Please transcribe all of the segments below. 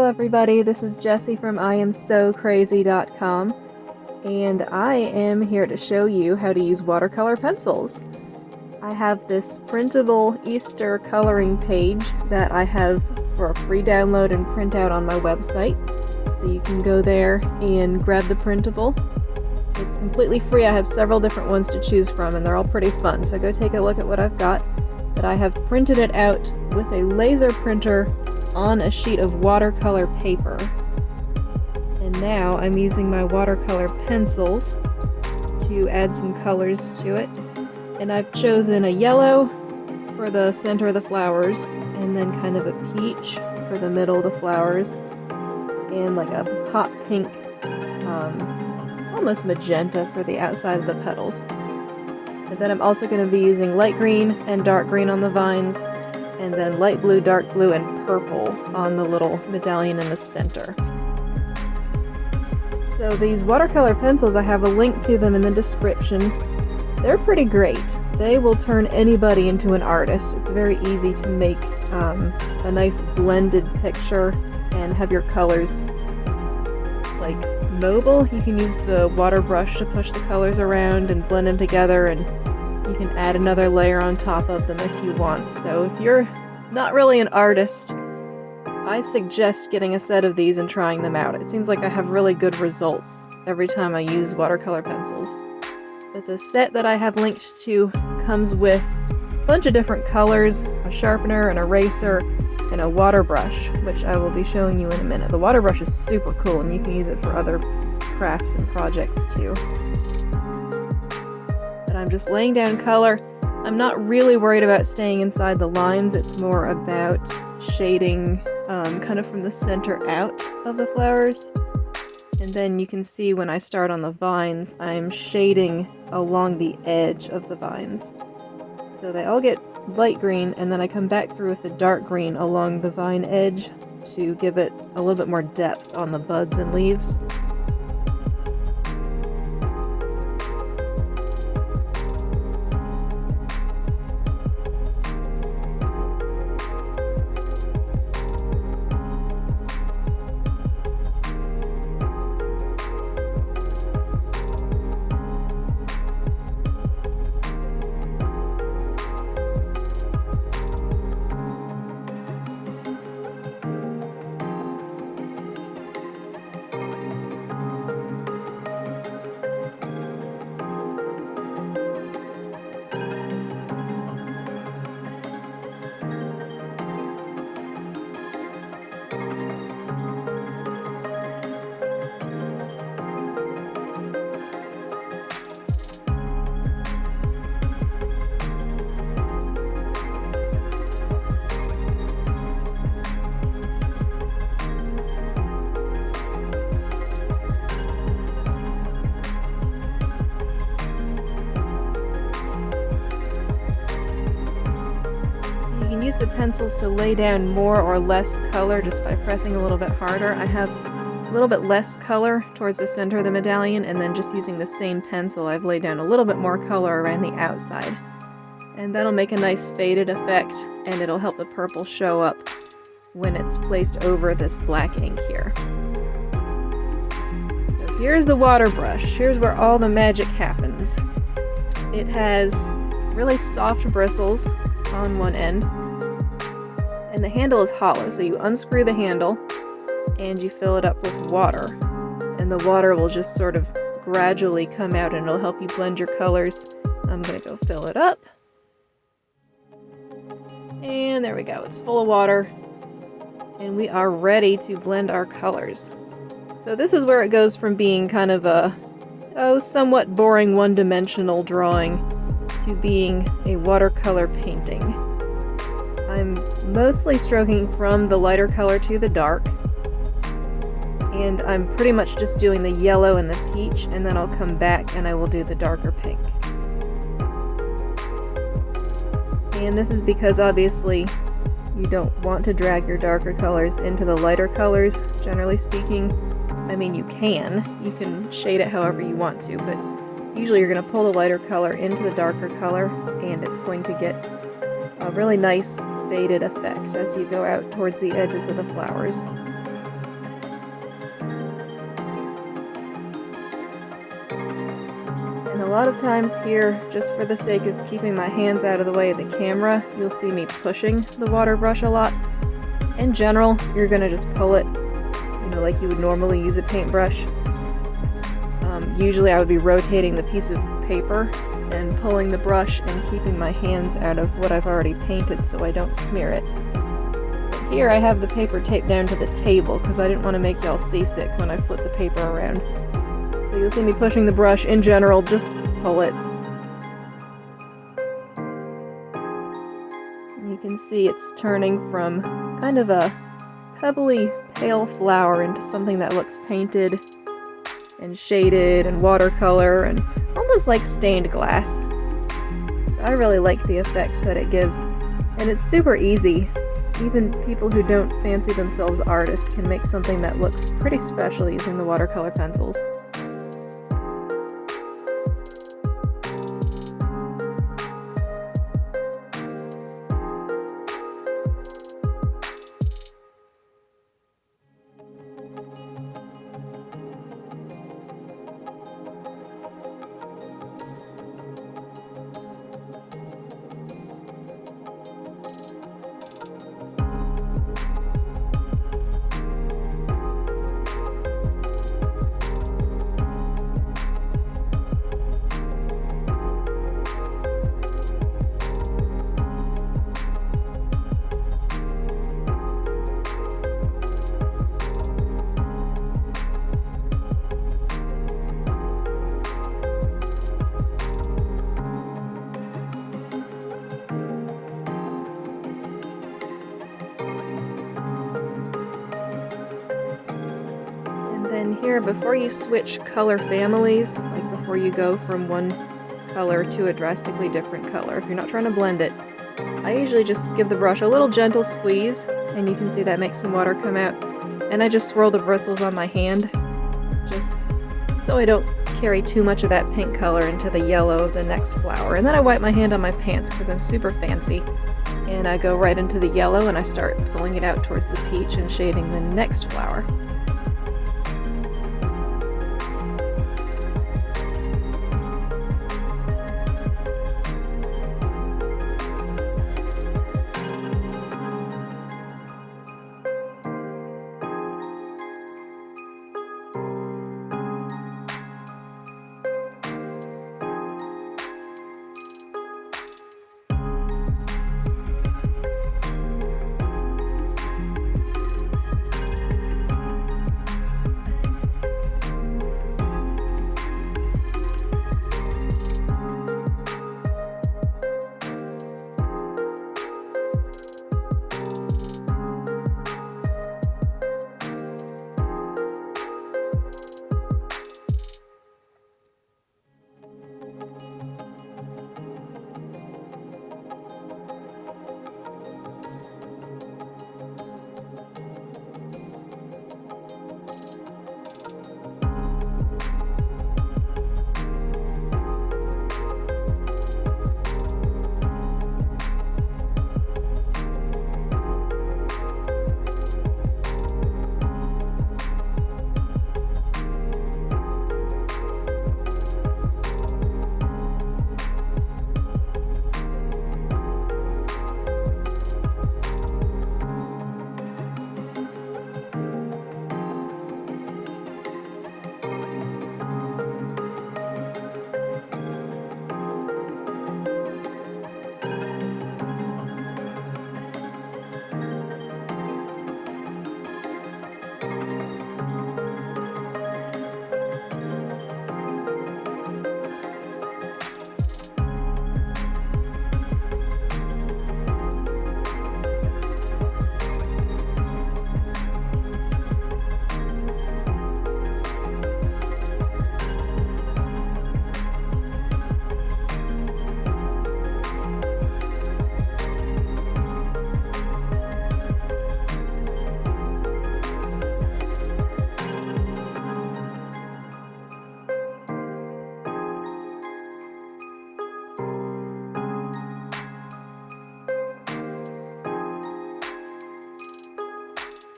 Hello everybody, this is Jessie from IamSoCrazy.com, and I am here to show you how to use watercolor pencils. I have this Printable Easter coloring page that I have for a free download and print out on my website, so you can go there and grab the printable. It's completely free. I have several different ones to choose from and they're all pretty fun, so go take a look at what I've got. But I have printed it out with a laser printer on a sheet of watercolor paper. And now I'm using my watercolor pencils to add some colors to it. And I've chosen a yellow for the center of the flowers, and then kind of a peach for the middle of the flowers, and like a hot pink, almost magenta for the outside of the petals. And then I'm also going to be using light green and dark green on the vines, and then light blue, dark blue, and purple on the little medallion in the center. So these watercolor pencils, I have a link to them in the description. They're pretty great. They will turn anybody into an artist. It's very easy to make a nice blended picture and have your colors like mobile. You can use the water brush to push the colors around and blend them together, and you can add another layer on top of them if you want. So if you're not really an artist, I suggest getting a set of these and trying them out. It seems like I have really good results every time I use watercolor pencils. But the set that I have linked to comes with a bunch of different colors, a sharpener, an eraser, and a water brush, which I will be showing you in a minute. The water brush is super cool and you can use it for other crafts and projects too. But I'm just laying down color. I'm not really worried about staying inside the lines. It's more about shading kind of from the center out of the flowers. And then you can see when I start on the vines, I'm shading along the edge of the vines. So they all get light green, and then I come back through with the dark green along the vine edge to give it a little bit more depth on the buds and leaves. Use the pencils to lay down more or less color just by pressing a little bit harder. I have a little bit less color towards the center of the medallion, and then just using the same pencil I've laid down a little bit more color around the outside. And that'll make a nice faded effect, and it'll help the purple show up when it's placed over this black ink here. So here's the water brush. Here's where all the magic happens. It has really soft bristles on one end, and the handle is hollow, so you unscrew the handle and you fill it up with water, and the water will just sort of gradually come out and it'll help you blend your colors. I'm gonna go fill it up, and there we go, it's full of water and we are ready to blend our colors. So this is where it goes from being kind of a somewhat boring one-dimensional drawing to being a watercolor painting. I'm mostly stroking from the lighter color to the dark, and I'm pretty much just doing the yellow and the peach, and then I'll come back and I will do the darker pink. And this is because obviously you don't want to drag your darker colors into the lighter colors, generally speaking. I mean, you can shade it however you want to, but usually you're going to pull the lighter color into the darker color, and it's going to get a really nice faded effect as you go out towards the edges of the flowers. lot of times here, just for the sake of keeping my hands out of the way of the camera, you'll see me pushing the water brush a lot. In general, you're gonna just pull it, like you would normally use a paintbrush. Usually I would be rotating the piece of paper and pulling the brush and keeping my hands out of what I've already painted so I don't smear it. But here I have the paper taped down to the table because I didn't want to make y'all seasick when I flip the paper around. So you'll see me pushing the brush. In general, just pull it. You can see it's turning from kind of a pebbly pale flower into something that looks painted and shaded and watercolor and almost like stained glass. I really like the effect that it gives, and it's super easy. Even people who don't fancy themselves artists can make something that looks pretty special using the watercolor pencils. And here, before you switch color families, like before you go from one color to a drastically different color, if you're not trying to blend it, I usually just give the brush a little gentle squeeze, and you can see that makes some water come out. And I just swirl the bristles on my hand, just so I don't carry too much of that pink color into the yellow of the next flower. And then I wipe my hand on my pants because I'm super fancy. And I go right into the yellow and I start pulling it out towards the peach and shading the next flower.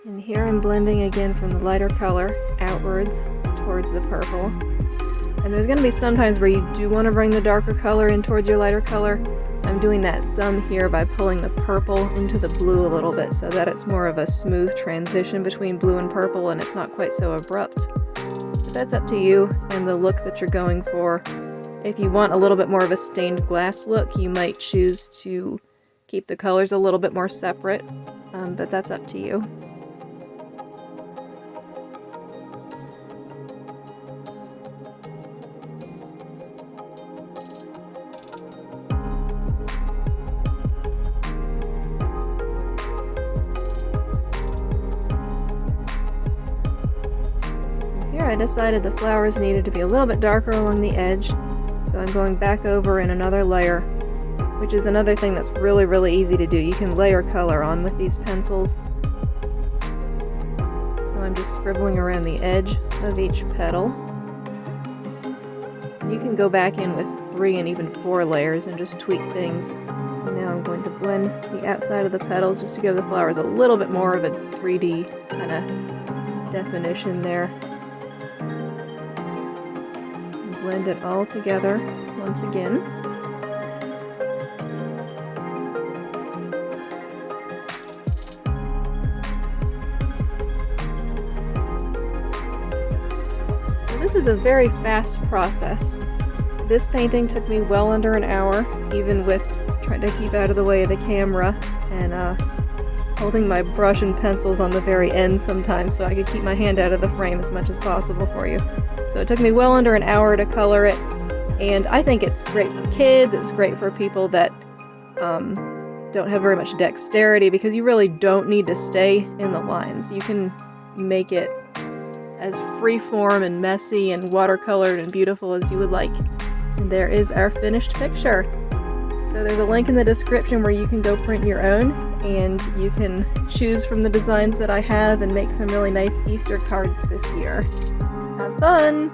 And here I'm blending again from the lighter color outwards towards the purple. And there's going to be some times where you do want to bring the darker color in towards your lighter color. I'm doing that some here by pulling the purple into the blue a little bit so that it's more of a smooth transition between blue and purple and it's not quite so abrupt. But that's up to you and the look that you're going for. If you want a little bit more of a stained glass look, you might choose to keep the colors a little bit more separate, but that's up to you. Here I decided the flowers needed to be a little bit darker along the edge, so I'm going back over in another layer, which is another thing that's really easy to do. You can layer color on with these pencils. So I'm just scribbling around the edge of each petal. And you can go back in with 3 and even 4 layers and just tweak things. And now I'm going to blend the outside of the petals just to give the flowers a little bit more of a 3D kind of definition there. Blend it all together once again. So this is a very fast process. This painting took me well under an hour, even with trying to keep out of the way of the camera and holding my brush and pencils on the very end sometimes so I could keep my hand out of the frame as much as possible for you. So it took me well under an hour to color it, and I think it's great for kids, it's great for people that don't have very much dexterity, because you really don't need to stay in the lines. You can make it as freeform and messy and watercolored and beautiful as you would like. And there is our finished picture. So there's a link in the description where you can go print your own, and you can choose from the designs that I have and make some really nice Easter cards this year. Have fun!